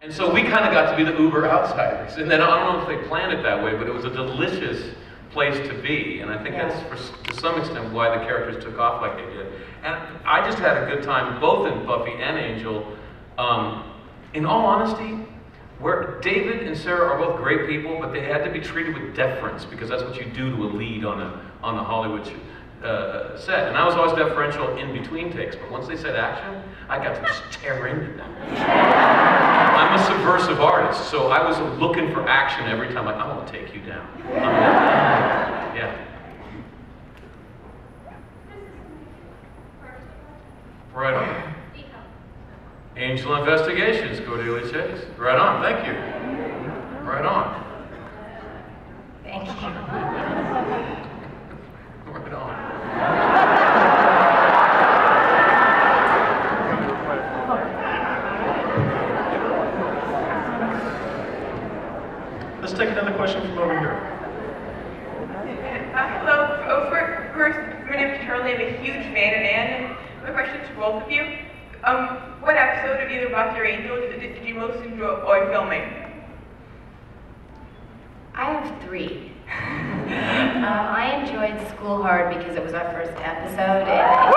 And so we kind of got to be the uber outsiders. And then I don't know if they planned it that way, but it was a delicious place to be. And I think that's, to some extent, why the characters took off like they did. And I just had a good time, both in Buffy and Angel. In all honesty, where David and Sarah are both great people, but they had to be treated with deference, because that's what you do to a lead on a Hollywood set. And I was always deferential in between takes, but once they said action, I got to just tear into them. I'm a subversive artist, so I was looking for action every time, like, I'm gonna take you down. Yeah. Right on. Angel Investigations, Cordelia Chase. Right on, thank you. Right on. Thank you. Right on. Let's take another question from over here. Hello. First, my name is Charlie. I'm a huge fan of Anne. My question to both of you. What episode of either Buffy or Angel did you most enjoy filming? I have 3. I enjoyed School Hard because it was our first episode, and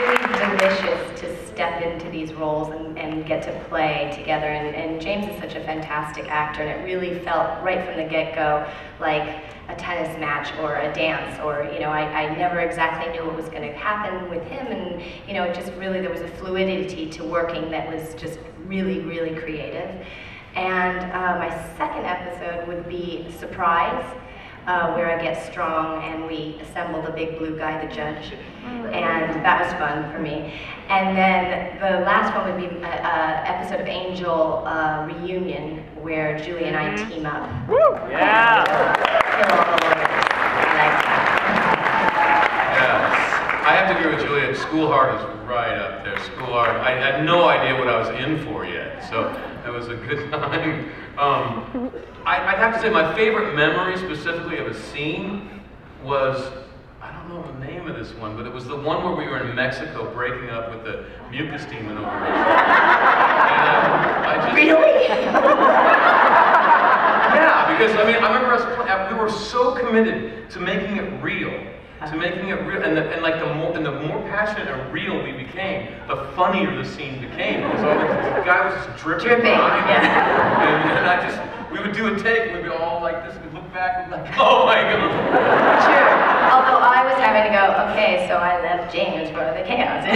it was really delicious to step into these roles and get to play together. And James is such a fantastic actor, and it really felt right from the get-go like a tennis match or a dance, or, you know, I never exactly knew what was going to happen with him, and, you know, it just really, there was a fluidity to working that was just really, really creative. And my second episode would be Surprise, where I get strong and we assemble the big blue guy, the judge, and that was fun for me. And then the last one would be an episode of Angel Reunion, where Julie and I team up. Woo! Yeah! Kill all the lawyers. I like that. Yeah. I have to agree with Juliet. School Hard is right up there. School Hard. I had no idea what I was in for yet, so it was a good time. I'd have to say my favorite memory specifically of a scene was, I don't know the name of this one, but it was the one where we were in Mexico breaking up with the mucus demon over us. And Really? Yeah, because I mean, I remember us, we were so committed to making it real. And the more passionate and real we became, the funnier the scene became. Because the guy was just dripping behind us. And we would do a take, and we'd be all like this, and we'd look back and be like, oh my God. True. Although I was having to go, okay, so I left James for the chaos.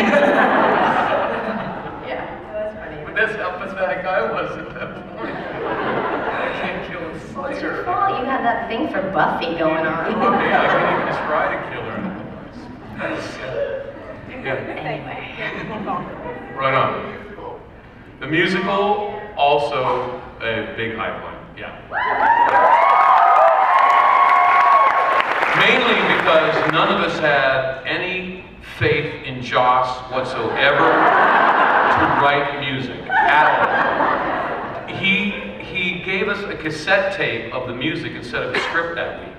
Yeah, that was funny. But that's how pathetic I was at that point. I can't kill a Slayer. Well, it's your fault. You had that thing for Buffy going on. Okay, I can't even try to kill her. Yeah. Right on. The musical, also a big high point. Yeah. Mainly because none of us had any faith in Joss whatsoever to write music at all. He gave us a cassette tape of the music instead of a script that week.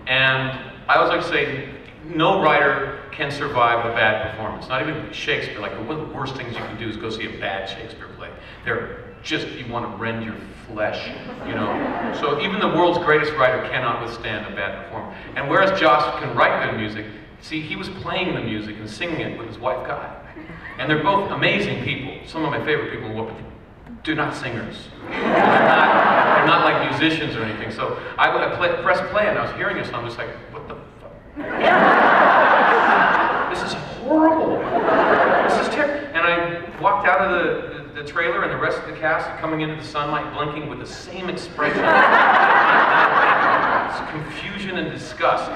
And I always like to say, no writer can survive a bad performance. Not even Shakespeare. Like, one of the worst things you can do is go see a bad Shakespeare play. They're just, you want to rend your flesh, you know. So even the world's greatest writer cannot withstand a bad performance. And whereas Joss can write good music, see, he was playing the music and singing it with his wife, Guy. And they're both amazing people. Some of my favorite people in the world, but they're not singers. They're not like musicians or anything. So I would press play and I was hearing this and I'm just like, what the fuck? This is horrible. This is terrible. And I walked out of the trailer and the rest of the cast are coming into the sunlight blinking with the same expression. It's confusion and disgust.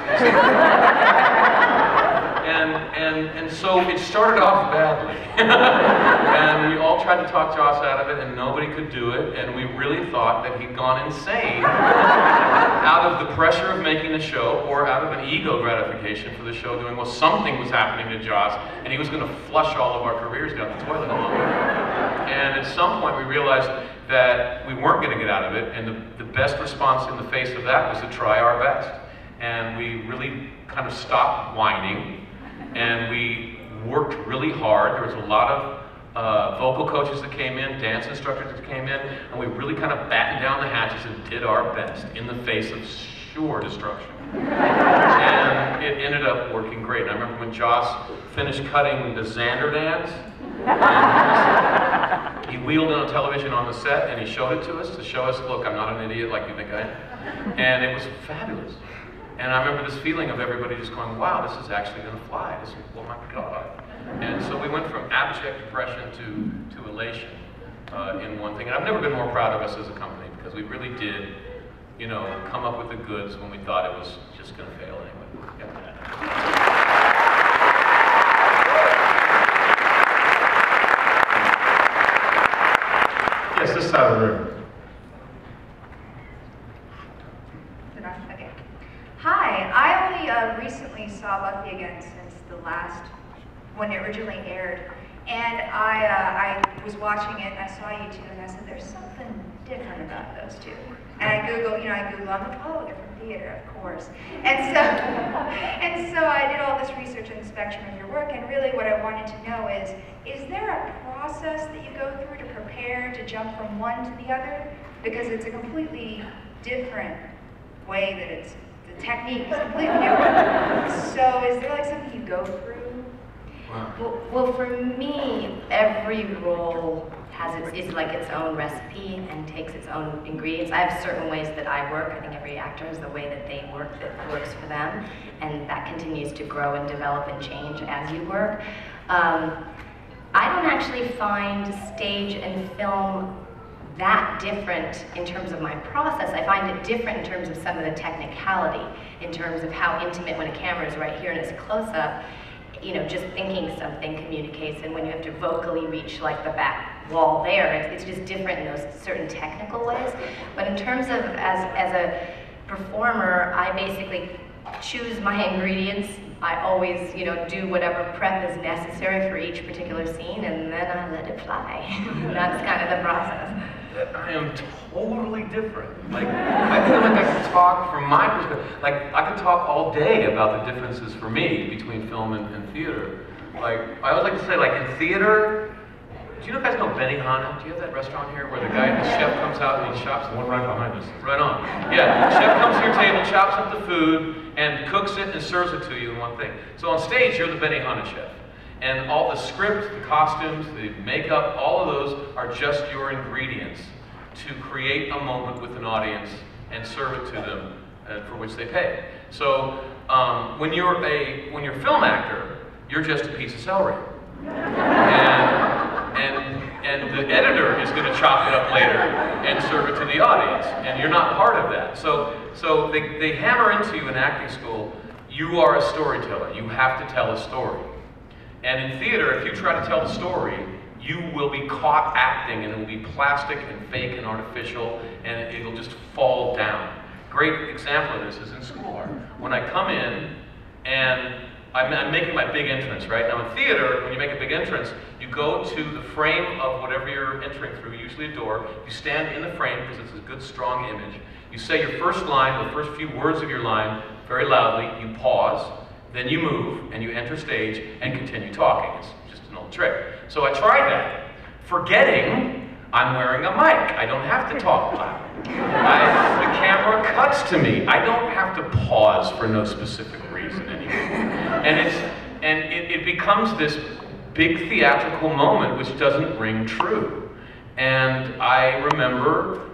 And so it started off badly. And we all tried to talk Joss out of it and nobody could do it. And we really thought that he'd gone insane out of the pressure of making the show or out of an ego gratification for the show doing, well, something was happening to Joss and he was going to flush all of our careers down the toilet. And at some point we realized that we weren't going to get out of it, and the best response in the face of that was to try our best. And we really kind of stopped whining, and we worked really hard. There was a lot of vocal coaches that came in, dance instructors that came in, and we really kind of battened down the hatches and did our best in the face of sure destruction. And it ended up working great. And I remember when Joss finished cutting the Xander dance, he wheeled in on television on the set and he showed it to us to show us, look, I'm not an idiot like you think I am. And it was fabulous. And I remember this feeling of everybody just going, wow, this is actually going to fly. This is, oh my God. And so we went from abject depression to elation in one thing. And I've never been more proud of us as a company because we really did, you know, come up with the goods when we thought it was just going to fail anyway. Yeah. Yes, this side of the room. Okay. Hi, I only recently saw Buffy again since the last, when it originally aired. And I was watching it and I saw you two and I said, there's something different about those two. And I Googled, I'm like, oh, different theater, of course. And so I did all this research on the spectrum of your work, and really what I wanted to know is there a process that you go through to prepare to jump from one to the other? Because it's a completely different way that it's, the technique is completely different. So is there like something you go through? Well, for me, every role is like its own recipe and takes its own ingredients. I have certain ways that I work. I think every actor has the way that they work that works for them, and that continues to grow and develop and change as you work. I don't actually find stage and film that different in terms of my process. I find it different in terms of some of the technicality, in terms of how intimate when a camera is right here and it's close-up. You know, just thinking something communicates, and when you have to vocally reach like the back wall there, it's just different in those certain technical ways. But in terms of as a performer, I basically choose my ingredients. I always, do whatever prep is necessary for each particular scene, and then I let it fly. That's kind of the process. I am totally different. Like, I feel like I could talk from my perspective. Like, I could talk all day about the differences for me between film and theater. Like, I always like to say, like, in theater, do you guys know Benihana? Do you have that restaurant here where the chef comes out and he chops The one right behind us. Right on. Yeah, the chef comes to your table, chops up the food, and cooks it and serves it to you in one thing. So on stage, you're the Benihana chef. And all the script, the costumes, the makeup, all of those are just your ingredients to create a moment with an audience and serve it to them for which they pay. So when you're a film actor, you're just a piece of celery. And the editor is going to chop it up later and serve it to the audience, and you're not part of that. So they hammer into you in acting school, you are a storyteller. You have to tell a story. And in theater, if you try to tell the story, you will be caught acting, and it will be plastic and fake and artificial, and it'll just fall down. Great example of this is in school art. When I come in and I'm making my big entrance, right? Now in theater, when you make a big entrance, you go to the frame of whatever you're entering through, usually a door. You stand in the frame because it's a good, strong image. You say your first line, the first few words of your line, very loudly. You pause, then you move, and you enter stage and continue talking. It's just an old trick. So I tried that, forgetting I'm wearing a mic. I don't have to talk loud. The camera cuts to me. I don't have to pause for no specific reason anymore. And it becomes this big theatrical moment which doesn't ring true. And I remember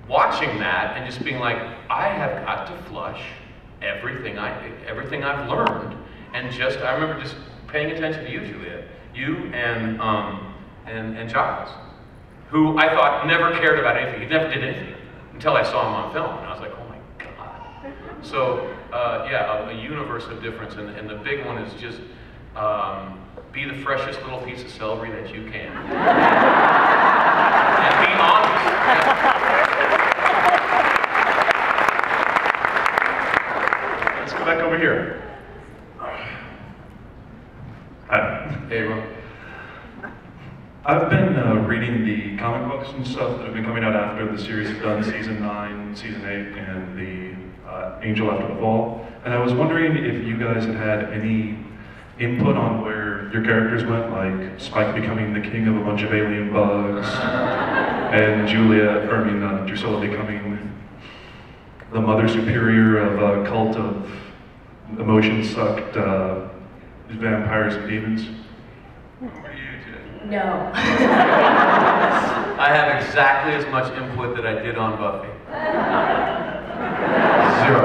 watching that and just being like, I have got to flush everything I've learned. And I remember just paying attention to you, Juliet, you and Giles, who I thought never cared about anything. He never did anything until I saw him on film, and I was like, oh my God. So yeah, a universe of difference, and the big one is just be the freshest little piece of celery that you can, and be honest. Let's go back over here. Hi. Hey, Ron. I've been reading the comic books and stuff that have been coming out after the series has done, season 9, season 8, and the Angel After the Fall. And I was wondering if you guys had any input on where your characters went, like Spike becoming the king of a bunch of alien bugs, and Drusilla becoming the mother superior of a cult of emotion-sucked vampires and demons? What are you doing? No. I have exactly as much input that I did on Buffy. 0.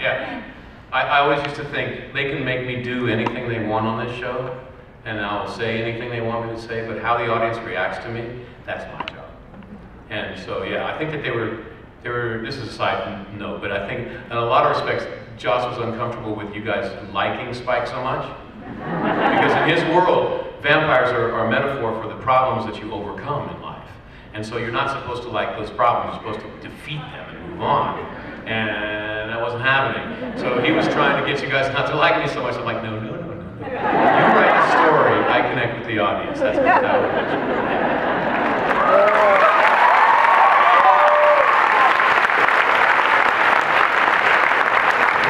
Yeah. I always used to think they can make me do anything they want on this show, and I'll say anything they want me to say, but how the audience reacts to me, that's my job. And so, yeah, I think that they were, this is a side note, but I think in a lot of respects, Joss was uncomfortable with you guys liking Spike so much. Because in his world, vampires are a metaphor for the problems that you overcome in life. And so you're not supposed to like those problems, you're supposed to defeat them and move on. And that wasn't happening. So he was trying to get you guys not to like me so much. I'm like, no. You write the story, I connect with the audience. That's what that was.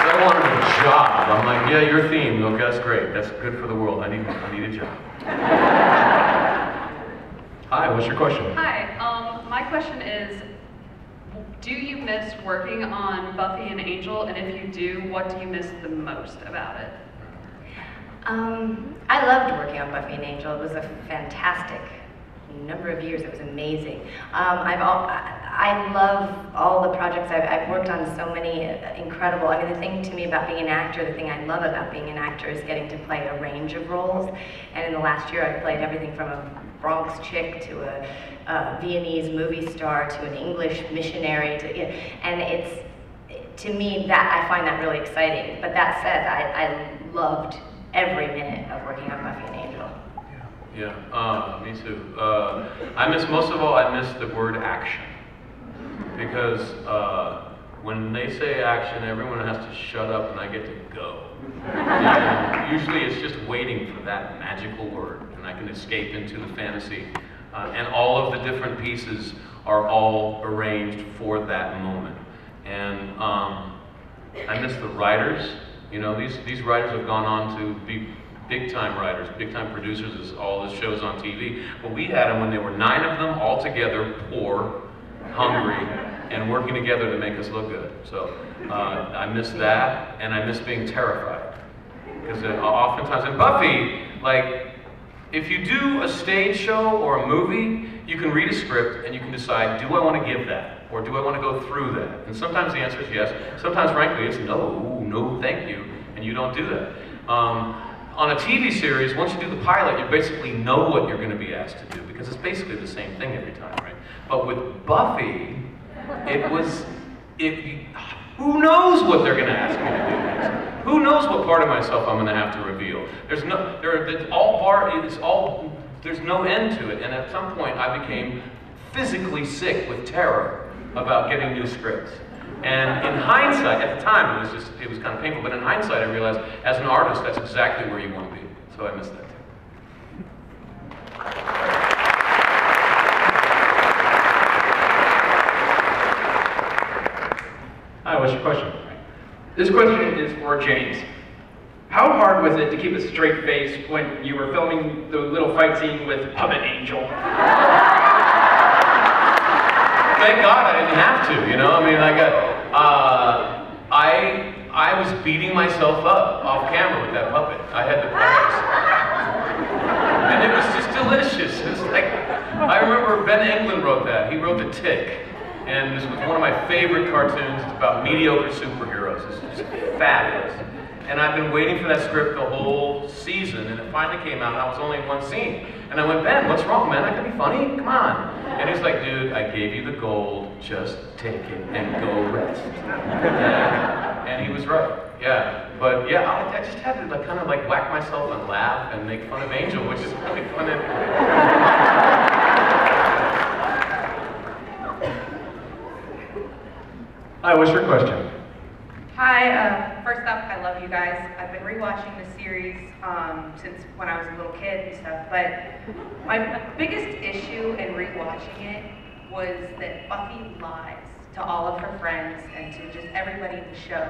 I wanted a job. I'm like, yeah, your theme. Okay, that's great. That's good for the world. I need a job. Hi, what's your question? Hi, my question is, do you miss working on Buffy and Angel? And if you do, what do you miss the most about it? I loved working on Buffy and Angel. It was a fantastic number of years. It was amazing. I love all the projects. I've worked on so many incredible, I mean, the thing to me about being an actor, the thing I love about being an actor is getting to play a range of roles. And in the last year, I've played everything from a Bronx chick to a Viennese movie star to an English missionary to, and it's, to me, that I find that really exciting. But that said, I loved every minute of working on Buffy and Angel. Yeah, me too. Most of all, I miss the word action. Because when they say action, everyone has to shut up and I get to go. And usually it's just waiting for that magical word, and I can escape into the fantasy. And all of the different pieces are all arranged for that moment. And I miss the writers. You know, these writers have gone on to be big-time writers, big-time producers of all the shows on TV. But we had them when there were 9 of them all together, poor, hungry, and working together to make us look good. So I miss that, and I miss being terrified. Because oftentimes in Buffy, like, if you do a stage show or a movie, you can read a script and you can decide, do I want to give that? Or do I want to go through that? And sometimes the answer is yes. Sometimes, frankly, it's no, thank you, and you don't do that. On a TV series, once you do the pilot, you basically know what you're going to be asked to do, because it's basically the same thing every time, right? But with Buffy, who knows what they're going to ask me to do next? Who knows what part of myself I'm going to have to reveal? There's no end to it, and at some point I became physically sick with terror about getting new scripts. And in hindsight, at the time it was kind of painful, but in hindsight I realized as an artist that's exactly where you want to be. So I miss that too. Hi, what's your question? This question is for James. How hard was it to keep a straight face when you were filming the little fight scene with Puppet Angel? Thank God I didn't have to, you know? I mean, I was beating myself up off camera with that puppet. I had to practice. And it was just delicious. It was like, I remember Ben Englund wrote that. He wrote The Tick. And this was one of my favorite cartoons. It's about mediocre superheroes. It's just fabulous. And I've been waiting for that script the whole season, and it finally came out, and I was only in one scene. And I went, Ben, what's wrong, man? I can be funny? Come on. And he's like, dude, I gave you the gold, just take it and go rest. And he was right, yeah. But yeah, I just had to kind of whack myself and laugh and make fun of Angel, which is really fun. Hi, what's your question? Hi, first up, I love you guys. I've been rewatching the series since when I was a little kid and stuff, but my biggest issue in rewatching it was that Buffy lies to all of her friends and to just everybody in the show.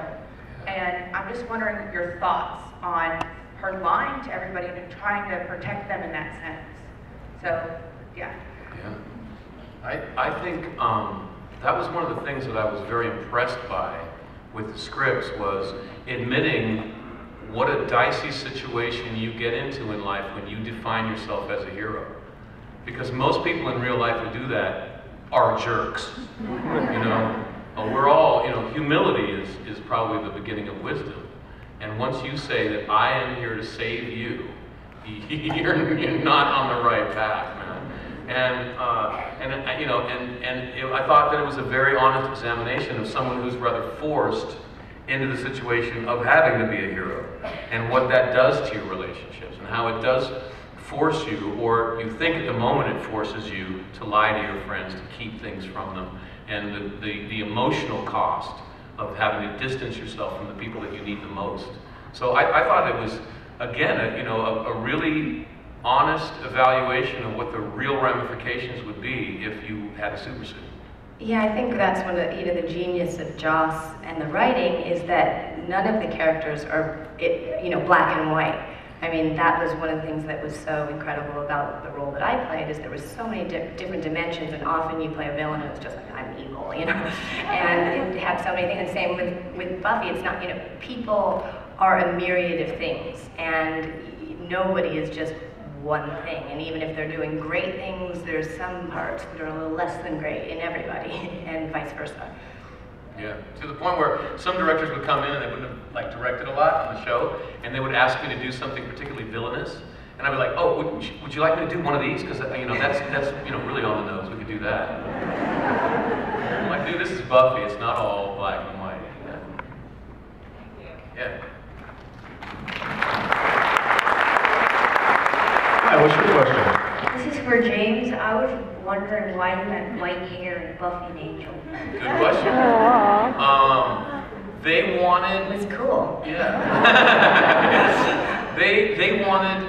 And I'm just wondering your thoughts on her lying to everybody and trying to protect them in that sense. So, yeah. Yeah. I think that was one of the things that I was very impressed by with the scripts, was admitting what a dicey situation you get into in life when you define yourself as a hero. Because most people in real life who do that are jerks. You know, we're all, you know, humility is probably the beginning of wisdom. And once you say that I am here to save you, you're not on the right path, man. And you know, I thought that it was a very honest examination of someone who's rather forced into the situation of having to be a hero, and what that does to your relationships, and how it does force you, or you think at the moment it forces you to lie to your friends to keep things from them, and the emotional cost of having to distance yourself from the people that you need the most. So I thought it was, again, a really honest evaluation of what the real ramifications would be if you had a super suit. Yeah, I think that's one of the genius of Joss and the writing, is that none of the characters are black and white. I mean, that was one of the things that was so incredible about the role that I played, is there was so many different dimensions, and often you play a villain and it's just like, I'm evil, you know? And it had so many things. And same with Buffy, it's not, people are a myriad of things, and nobody is just one thing. And even if they're doing great things, there's some parts that are a little less than great in everybody, and vice versa. Yeah, to the point where some directors would come in and they wouldn't have directed a lot on the show, and they would ask me to do something particularly villainous, and I'd be like, oh, would you like me to do one of these? Because that's really on the nose. We could do that. I'm like, dude, this is Buffy. It's not all black and white. Yeah. Hi, what's your question? This is for James. I was wondering why you had white hair in Buffy and Angel. Good question. They wanted. It was cool. Yeah. they wanted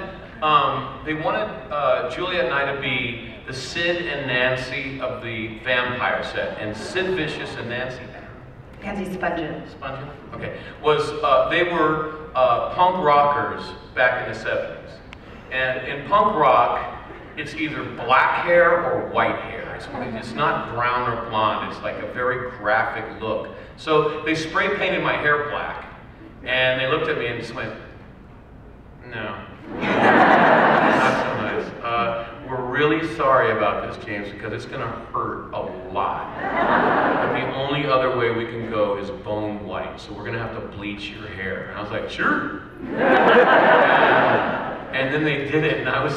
Juliet and I to be the Sid and Nancy of the vampire set, and Sid Vicious and Nancy. Nancy Spungen. Spungen? Okay. They were punk rockers back in the 70s. And in punk rock, it's either black hair or white hair. It's not brown or blonde. It's like a very graphic look. So they spray painted my hair black, and they looked at me and just went, no. Not so nice. We're really sorry about this, James, because it's going to hurt a lot. But the only other way we can go is bone white, so we're going to have to bleach your hair. And I was like, sure. And then they did it, and I was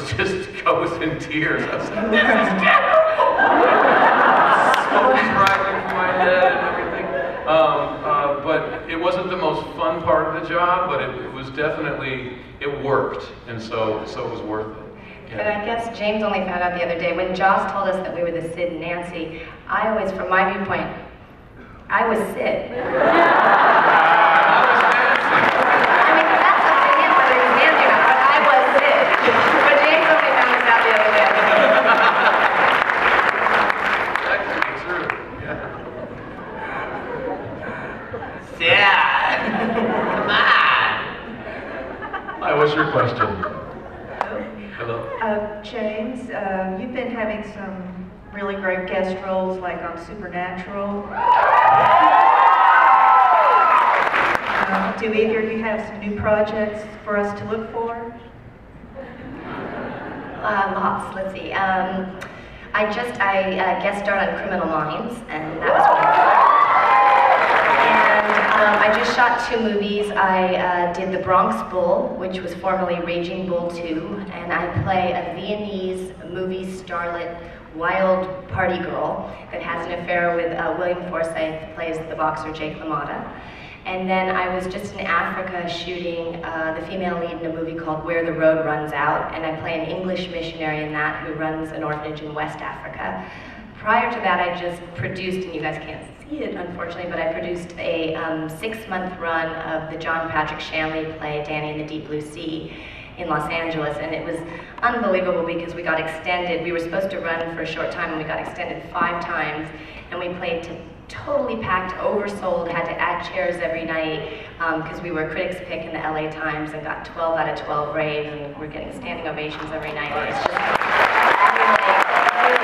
in tears. I was like, this is terrible! Smoke's rising from my head and everything. But it wasn't the most fun part of the job, but it was definitely, it worked, and so it was worth it. Yeah. But I guess James only found out the other day, when Joss told us that we were the Sid and Nancy, I always, from my viewpoint, I was Sid. What's your question? Hello. James, you've been having some really great guest roles, like on Supernatural. Do either of you have some new projects for us to look for? Lots. Let's see. I guest starred on Criminal Minds, and that was really fun. And I just shot 2 movies. I did The Bronx Bull, which was formerly Raging Bull 2, and I play a Viennese movie starlet, wild party girl that has an affair with William Forsythe, who plays the boxer Jake LaMotta. And then I was just in Africa shooting the female lead in a movie called Where the Road Runs Out, and I play an English missionary in that who runs an orphanage in West Africa. Prior to that, I just produced, and you guys can't see it unfortunately, but I produced a 6-month run of the John Patrick Shanley play, Danny in the Deep Blue Sea. in Los Angeles, and it was unbelievable because we got extended. We were supposed to run for a short time, and we got extended 5 times, and we played to totally packed, oversold, had to add chairs every night because we were critics pick in the LA Times and got 12 out of 12 raves, and we're getting standing ovations every night. It was just